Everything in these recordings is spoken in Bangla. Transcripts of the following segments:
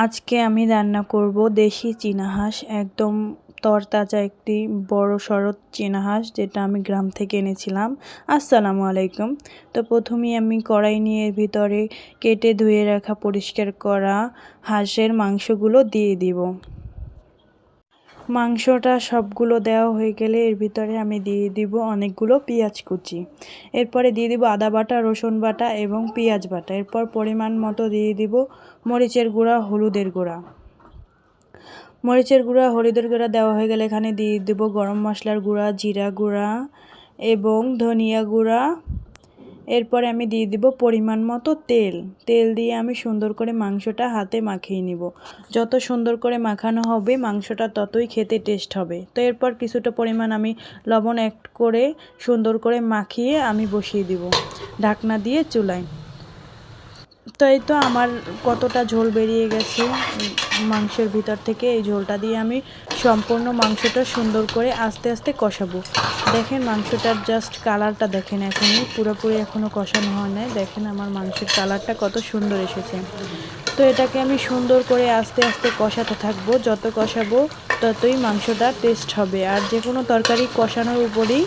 আজকে আমি রান্না করব দেশি চীনা হাঁস, একদম তরতাজা একটি বড়সড় চীনা হাঁস, যেটা আমি গ্রাম থেকে এনেছিলাম। আসসালামু আলাইকুম। তো প্রথমেই আমি কড়াই নিয়ে এর ভিতরে কেটে ধুয়ে রাখা পরিষ্কার করা হাঁসের মাংসগুলো দিয়ে দিব। মাংসটা সবগুলো দেওয়া হয়ে গেলে এর ভিতরে আমি দিয়ে দিব অনেকগুলো পেঁয়াজ কুচি। এরপরে দিয়ে দিব আদা বাটা, রসুন বাটা এবং পেঁয়াজ বাটা। এরপর পরিমাণ মতো দিয়ে দিব মরিচের গুঁড়া, হলুদের গুঁড়া। মরিচের গুঁড়া, হলুদের গুঁড়া দেওয়া হয়ে গেলে এখানে দিয়ে দিব গরম মশলার গুঁড়া, জিরা গুঁড়া এবং ধনিয়া গুঁড়া। এরপরে আমি দিয়ে দিব পরিমাণ মতো তেল। তেল দিয়ে আমি সুন্দর করে মাংসটা হাতে মাখিয়ে নিব। যত সুন্দর করে মাখানো হবে মাংসটা ততই খেতে টেস্ট হবে। তো এরপর কিছুটা পরিমাণ আমি লবণ অ্যাড করে সুন্দর করে মাখিয়ে আমি বসিয়ে দিব ঢাকনা দিয়ে চুলায়। তো এই তো আমার কতটা ঝোল বেরিয়ে গেছে মাংসের ভিতর থেকে। এই ঝোলটা দিয়ে আমি সম্পূর্ণ মাংসটা সুন্দর করে আস্তে আস্তে কষাবো। দেখেন মাংসটার জাস্ট কালারটা দেখেন, এখনই পুরোপুরি এখনও কষানো হয় নাই। দেখেন আমার মাংসের কালারটা কত সুন্দর এসেছে। তো এটাকে আমি সুন্দর করে আস্তে আস্তে কষাতে থাকবো। যত কষাবো ততই মাংসটা টেস্ট হবে, আর যে কোনো তরকারি কষানোর উপরেই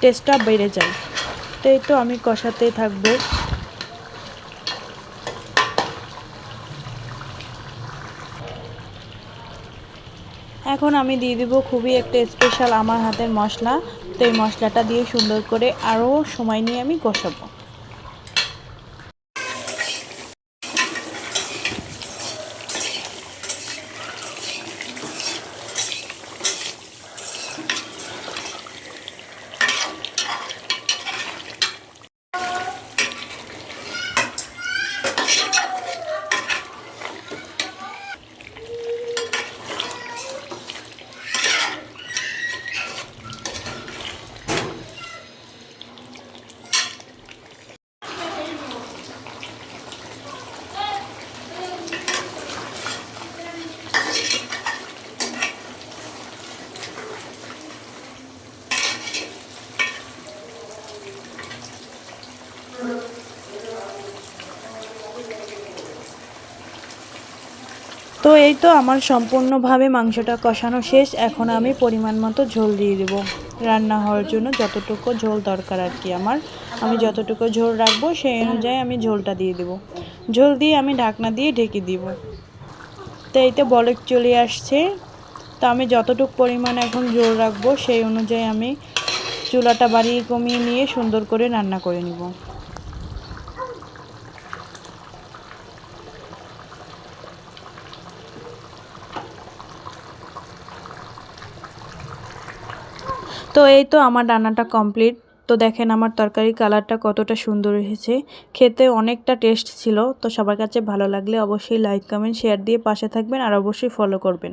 টেস্টটা বেড়ে যায়। তো এই তো আমি কষাতে থাকবো। এখন আমি দিয়ে দিব খুবই একটা স্পেশাল আমার হাতের মশলা। তো এই মশলাটা দিয়ে সুন্দর করে আরও সময় নিয়ে আমি কষাবো। তো এই তো আমার সম্পূর্ণভাবে মাংসটা কষানো শেষ। এখন আমি পরিমাণ মতো ঝোল দিয়ে দেবো। রান্না হওয়ার জন্য যতটুকু ঝোল দরকার আর কি আমি যতটুকু ঝোল রাখবো সেই অনুযায়ী আমি ঝোলটা দিয়ে দেবো। ঝোল দিয়ে আমি ঢাকনা দিয়ে ঢেকে দিব। তো এইতে বলক চলে আসছে। তো আমি যতটুকু পরিমাণ এখন ঝোল রাখবো সেই অনুযায়ী আমি চুলাটা বাড়িয়ে কমিয়ে নিয়ে সুন্দর করে রান্না করে নিব। তো এই তো আমার রান্নাটা কমপ্লিট। তো দেখেন আমার তরকারির কালারটা কতটা সুন্দর এসেছে, খেতে অনেকটা টেস্ট ছিল। তো সবার কাছে ভালো লাগলে অবশ্যই লাইক, কমেন্ট, শেয়ার দিয়ে পাশে থাকবেন, আর অবশ্যই ফলো করবেন।